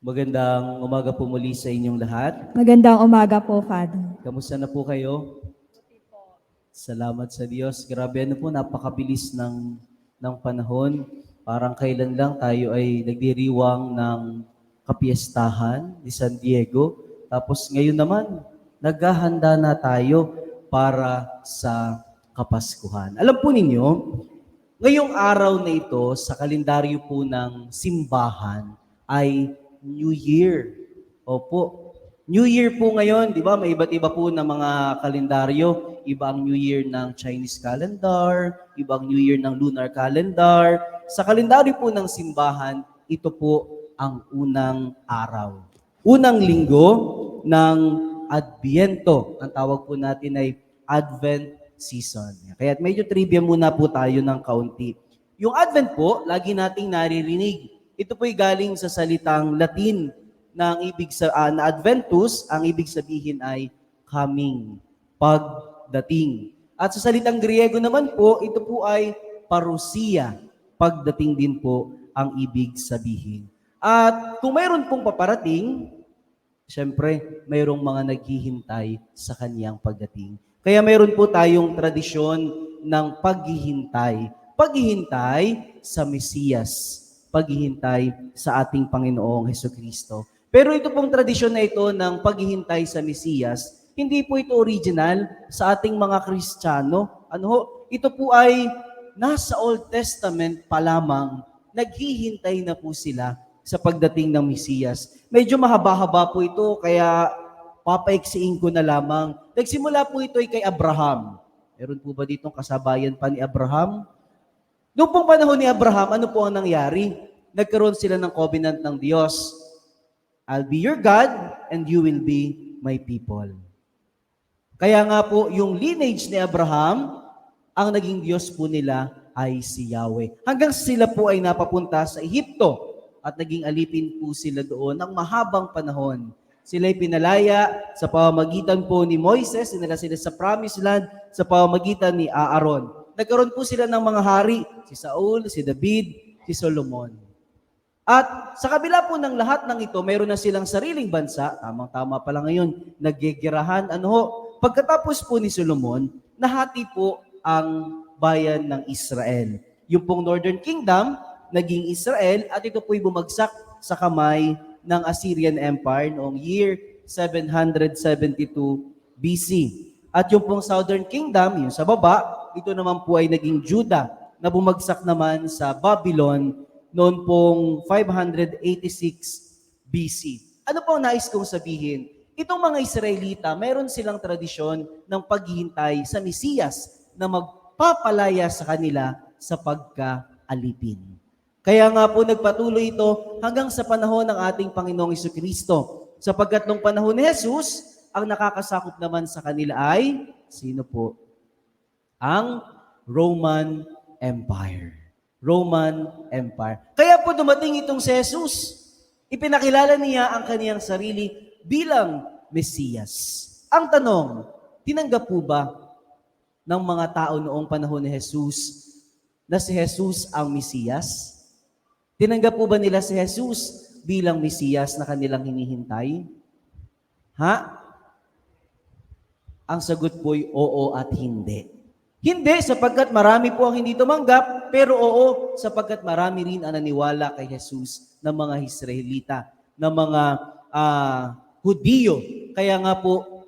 Magandang umaga po muli sa inyong lahat. Magandang umaga po, Father. Kamusta na po kayo? Salamat sa Diyos. Grabe po, napakabilis ng panahon. Parang kailan lang tayo ay nagdiriwang ng kapiestahan ni San Diego. Tapos ngayon naman, naghahanda na tayo para sa Kapaskuhan. Alam po ninyo, ngayong araw na ito sa kalendaryo po ng simbahan ay New Year. Opo. New Year po ngayon, di ba? May iba't iba po na mga kalendaryo. Iba ang New Year ng Chinese calendar, iba ang New Year ng lunar calendar. Sa kalendaryo po ng simbahan, ito po ang unang araw. Unang linggo ng Adviento. Ang tawag po natin ay Advent season. Kaya medyo trivia muna po tayo ng kaunti. Yung Advent po, lagi nating naririnig. Ito po'y galing sa salitang Latin na Adventus, ang ibig sabihin ay coming, pagdating. At sa salitang Griego naman po, ito po ay parousia, pagdating din po ang ibig sabihin. At kung mayroon pong paparating, siyempre, mayroong mga naghihintay sa kaniyang pagdating. Kaya mayroon po tayong tradisyon ng paghihintay. Paghihintay sa Mesiyas. Paghihintay sa ating Panginoong Hesukristo. Pero ito pong tradisyon na ito ng paghihintay sa Mesiyas, hindi po ito original sa ating mga Kristiyano. Ito po ay nasa Old Testament pa lamang, naghihintay na po sila sa pagdating ng Mesiyas. Medyo mahaba-haba po ito, kaya papaiksiin ko na lamang. Nagsimula po ito ay kay Abraham. Meron po ba ditong kasabayan pa ni Abraham? Noong pong panahon ni Abraham, ano po ang nangyari? Nagkaroon sila ng covenant ng Diyos. I'll be your God and you will be my people. Kaya nga po, yung lineage ni Abraham, ang naging Diyos po nila ay si Yahweh. Hanggang sila po ay napapunta sa Ehipto at naging alipin po sila doon ng mahabang panahon. Sila ay pinalaya sa pamamagitan po ni Moises, sinala sila sa Promised Land sa pamamagitan ni Aaron. Nagkaroon po sila ng mga hari, si Saul, si David, si Solomon. At sa kabila po ng lahat ng ito, mayroon na silang sariling bansa, tamang-tama pala ngayon, naggegerahan. Pagkatapos po ni Solomon, nahati po ang bayan ng Israel. Yung pong Northern Kingdom, naging Israel, at ito po'y bumagsak sa kamay ng Assyrian Empire noong year 772 BC. At yung pong Southern Kingdom, yung sa baba, ito naman po ay naging Judah na bumagsak naman sa Babylon noon pong 586 BC. Ano po ang nais kong sabihin? Itong mga Israelita, mayroon silang tradisyon ng paghihintay sa Mesiyas na magpapalaya sa kanila sa pagkaalipin. Kaya nga po nagpatuloy ito hanggang sa panahon ng ating Panginoong Hesukristo. Sapagkat nung panahon ni Jesus, ang nakakasakop naman sa kanila ay, sino po? Ang Roman Empire. Roman Empire. Kaya po dumating itong si Jesus. Ipinakilala niya ang kaniyang sarili bilang Mesiyas. Ang tanong, tinanggap po ba ng mga tao noong panahon ni Jesus na si Jesus ang Mesiyas? Tinanggap po ba nila si Jesus bilang Mesiyas na kanilang hinihintay? Ang sagot po'y oo at hindi. Hindi sapagkat marami po ang hindi tumanggap, pero oo sapagkat marami rin ang naniwala kay Jesus ng mga Israelita, ng mga Hudiyo. Kaya nga po,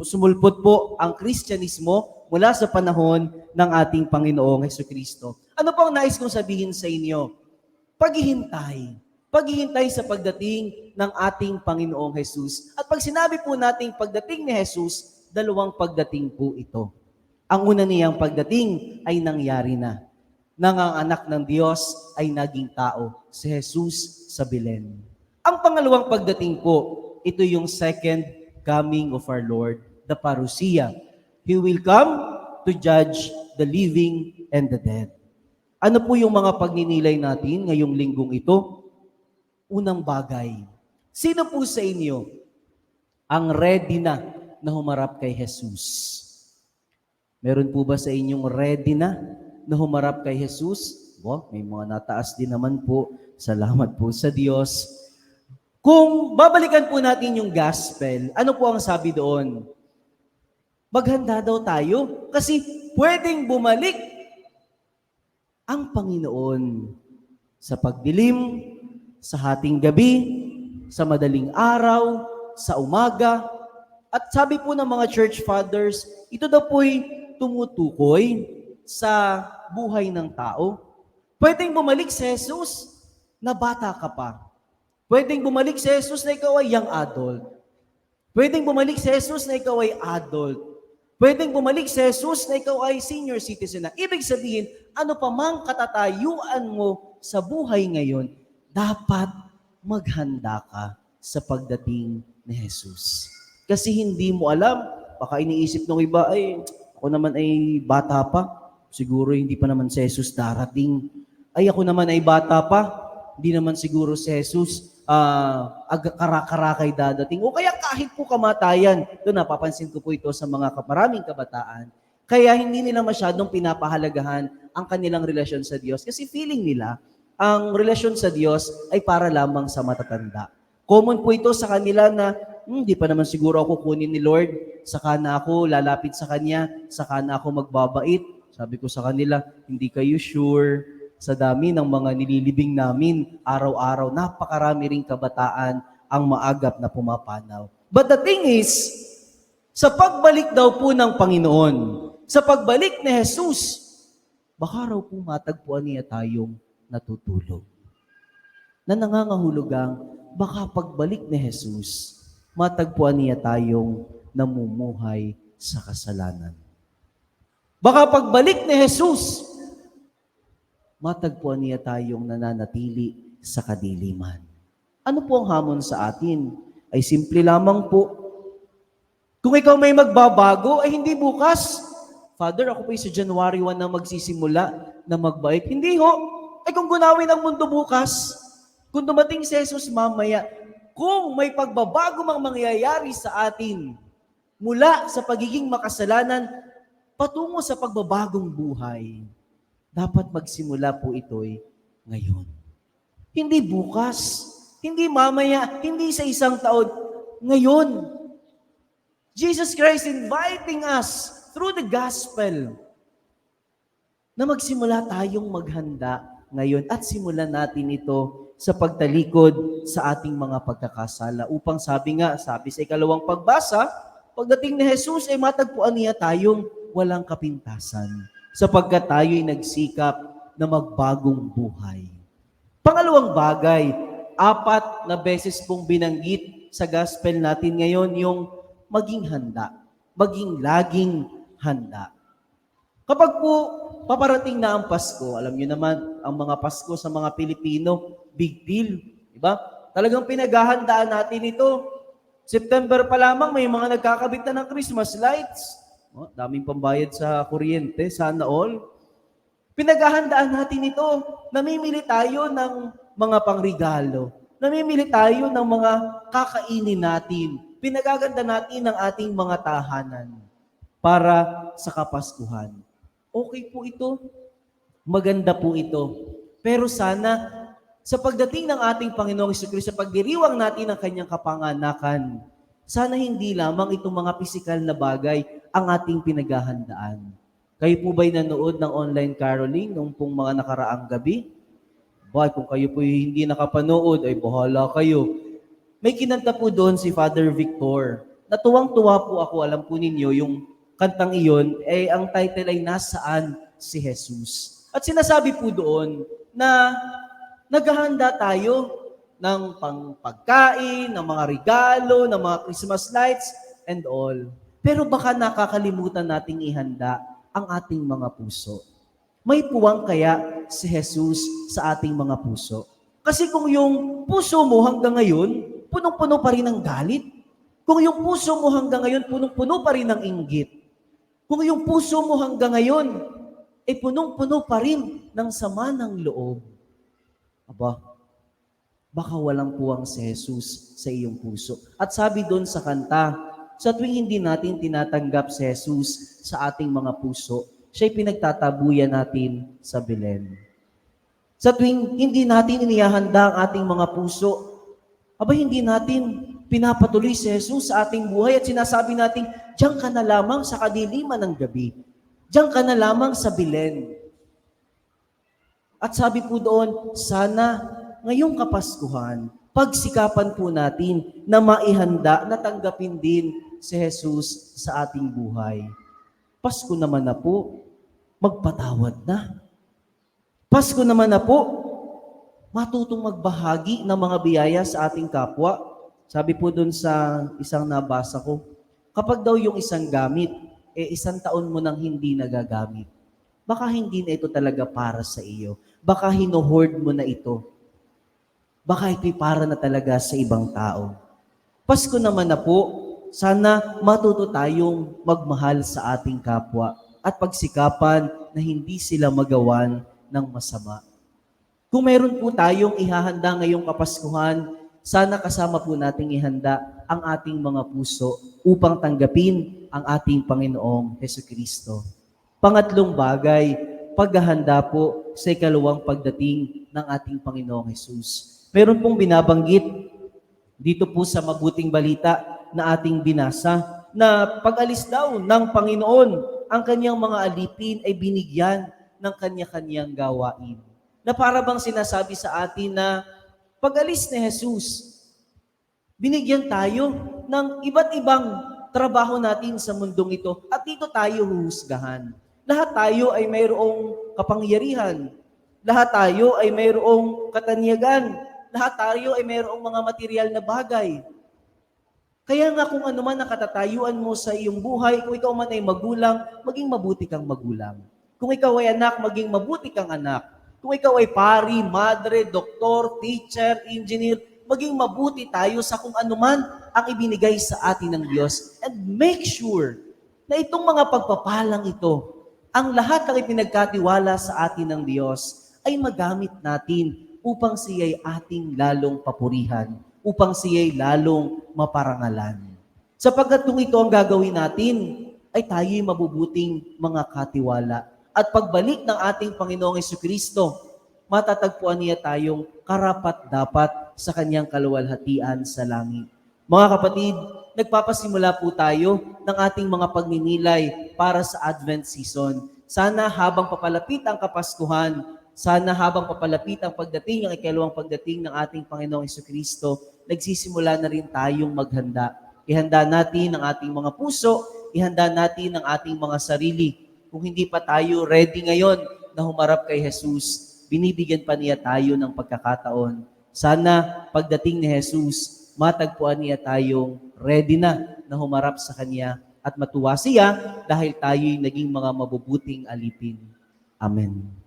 sumulpot po ang Kristyanismo mula sa panahon ng ating Panginoong Hesukristo. Ano po ang nais kong sabihin sa inyo? Paghihintay. Paghihintay sa pagdating ng ating Panginoong Jesus. At pag sinabi po nating pagdating ni Jesus, dalawang pagdating po ito. Ang una niyang pagdating ay nangyari na. Nang ang anak ng Diyos ay naging tao, si Jesus sa Belen. Ang pangalawang pagdating po, ito yung second coming of our Lord, the parousia. He will come to judge the living and the dead. Ano po yung mga pagninilay natin ngayong linggong ito? Unang bagay, sino po sa inyo ang ready na humarap kay Jesus? Meron po ba sa inyong ready na humarap kay Jesus? May mga nataas din naman po. Salamat po sa Diyos. Kung babalikan po natin yung gospel, ano po ang sabi doon? Maghanda daw tayo kasi pwedeng bumalik ang Panginoon sa pagdilim, sa hating gabi, sa madaling araw, sa umaga. At sabi po ng mga church fathers, ito daw po'y tumutukoy sa buhay ng tao. Pwedeng bumalik si Jesus na bata ka pa. Pwedeng bumalik si Jesus na ikaw ay young adult. Pwedeng bumalik si Jesus na ikaw ay adult. Pwedeng bumalik si Jesus na ikaw ay senior citizen na. Ibig sabihin, ano pa mang katatayuan mo sa buhay ngayon, dapat maghanda ka sa pagdating ni Jesus. Kasi hindi mo alam, baka iniisip ng iba, ay, ako naman ay bata pa, siguro hindi pa naman si Jesus darating. Ay, ako naman ay bata pa, hindi naman siguro si Jesus karakarakay dadating. O kaya kahit po kamatayan, doon napapansin ko po ito sa mga maraming kabataan, kaya hindi nila masyadong pinapahalagahan ang kanilang relasyon sa Diyos kasi feeling nila, ang relasyon sa Diyos ay para lamang sa matatanda. Common po ito sa kanila na, hindi pa naman siguro ako kunin ni Lord, saka na ako lalapit sa Kanya, saka na ako magbabait. Sabi ko sa kanila, hindi kayo sure. Sa dami ng mga nililibing namin, araw-araw, napakarami ring kabataan ang maagap na pumapanaw. But the thing is, sa pagbalik daw po ng Panginoon, sa pagbalik ni Jesus, baka raw po matagpuan niya tayong natutulog. Na nangangahulugang, baka pagbalik ni Jesus, matagpuan niya tayong namumuhay sa kasalanan. Baka pagbalik ni Jesus, matagpuan niya tayong nananatili sa kadiliman. Ano po ang hamon sa atin? Ay simple lamang po. Kung ikaw may magbabago, ay hindi bukas. Father, ako po sa January 1 na magsisimula na magbait. Hindi ho. Ay kung gunawin ang mundo bukas, kung dumating si Jesus mamaya, kung may pagbabago mang mangyayari sa atin, mula sa pagiging makasalanan, patungo sa pagbabagong buhay, dapat magsimula po ito'y ngayon. Hindi bukas, hindi mamaya, hindi sa isang taon, ngayon. Jesus Christ inviting us through the gospel na magsimula tayong maghanda ngayon at simulan natin ito sa pagtalikod sa ating mga pagkakasala. Upang sabi sa ikalawang pagbasa, pagdating ni Jesus ay matagpuan niya tayong walang kapintasan, sapagkat tayo'y nagsikap na magbagong buhay. Pangalawang bagay, 4 na beses pong binanggit sa gospel natin ngayon yung maging handa, maging laging handa. Kapag po paparating na ang Pasko, alam niyo naman, ang mga Pasko sa mga Pilipino, big deal, di ba? Talagang pinaghahandaan natin ito. September pa lamang, may mga nagkakabit na ng Christmas lights. Oh, daming pambayad sa kuryente, sana all. Pinaghahandaan natin ito. Namimili tayo ng mga pangrigalo. Namimili tayo ng mga kakainin natin. Pinagaganda natin ang ating mga tahanan para sa Kapaskuhan. Okay po ito. Maganda po ito. Pero sana, sa pagdating ng ating Panginoong Jesucristo, sa pagdiriwang natin ang kanyang kapanganakan, sana hindi lamang itong mga pisikal na bagay ang ating pinaghahandaan. Kayo po ba'y nanood ng online caroling nung pong mga nakaraang gabi? Kung kayo po hindi nakapanood, ay bahala kayo. May kinanta po doon si Father Victor. Natuwang-tuwa po ako, alam po ninyo, yung kantang iyon, ang title ay Nasaan si Jesus? At sinasabi po doon na naghahanda tayo ng pagkain, ng mga regalo, ng mga Christmas lights, and all. Pero baka nakakalimutan nating ihanda ang ating mga puso. May puwang kaya si Jesus sa ating mga puso? Kasi kung yung puso mo hanggang ngayon, punong-puno pa rin ng galit. Kung yung puso mo hanggang ngayon, punong-puno pa rin ng inggit. Kung yung puso mo hanggang ngayon, punong-puno pa rin ng sama ng loob. Baka walang puwang si Jesus sa iyong puso. At sabi doon sa kanta, sa tuwing hindi natin tinatanggap si Jesus sa ating mga puso, siya'y pinagtatabuyan natin sa Belen. Sa tuwing hindi natin inihahanda ang ating mga puso, Aba, hindi natin pinapatuloy si Jesus sa ating buhay at sinasabi natin, diyan ka na lamang sa kadiliman ng gabi. Diyan ka na lamang sa Belen. At sabi po doon, sana ngayong Kapaskuhan, pagsikapan po natin na maihanda, na tanggapin din si Jesus sa ating buhay. Pasko naman na po, magpatawad na. Pasko naman na po, matutong magbahagi ng mga biyaya sa ating kapwa. Sabi po doon sa isang nabasa ko, kapag daw yung isang gamit, isang taon mo nang hindi nagagamit, baka hindi na ito talaga para sa iyo. Baka hino-hoard mo na ito. Baka ito'y para na talaga sa ibang tao. Pasko naman na po, sana matuto tayong magmahal sa ating kapwa at pagsikapan na hindi sila magawan ng masama. Kung meron po tayong ihahanda ngayong Kapaskuhan, sana kasama po nating ihanda ang ating mga puso upang tanggapin ang ating Panginoong Hesukristo. Pangatlong bagay, paghahanda po sa ikalawang pagdating ng ating Panginoong Hesus. Meron pong binabanggit dito po sa mabuting balita na ating binasa na pag-alis daw ng Panginoon, ang kanyang mga alipin ay binigyan ng kanya-kanyang gawain. Na para bang sinasabi sa atin na pag-alis ni Jesus, binigyan tayo ng iba't ibang trabaho natin sa mundong ito at dito tayo huhusgahan. Lahat tayo ay mayroong kapangyarihan. Lahat tayo ay mayroong katanyagan. Lahat tayo ay mayroong mga material na bagay. Kaya nga kung ano man ang katatayuan mo sa iyong buhay, kung ikaw man ay magulang, maging mabuti kang magulang. Kung ikaw ay anak, maging mabuti kang anak. Kung ikaw ay pari, madre, doktor, teacher, engineer, maging mabuti tayo sa kung ano man ang ibinigay sa atin ng Diyos. And make sure na itong mga pagpapalang ito, ang lahat ng ipinagkatiwala sa atin ng Diyos, ay magamit natin upang siya'y ating lalong papurihan, upang siya'y lalong maparangalan. Sapagkat kung ito ang gagawin natin, ay tayo'y mabubuting mga katiwala. At pagbalik ng ating Panginoong Hesukristo, matatagpuan niya tayong karapat-dapat sa kanyang kaluwalhatian sa langit. Mga kapatid, nagpapasimula po tayo ng ating mga pagninilay para sa Advent season. Sana habang papalapit ang Kapaskuhan, sana habang papalapit ang pagdating, ang ikalawang pagdating ng ating Panginoong Hesukristo, nagsisimula na rin tayong maghanda. Ihanda natin ang ating mga puso, ihanda natin ang ating mga sarili. Kung hindi pa tayo ready ngayon na humarap kay Jesus, binibigyan pa niya tayo ng pagkakataon. Sana pagdating ni Jesus, matagpuan niya tayong ready na humarap sa Kanya at matuwa siya dahil tayo'y naging mga mabubuting alipin. Amen.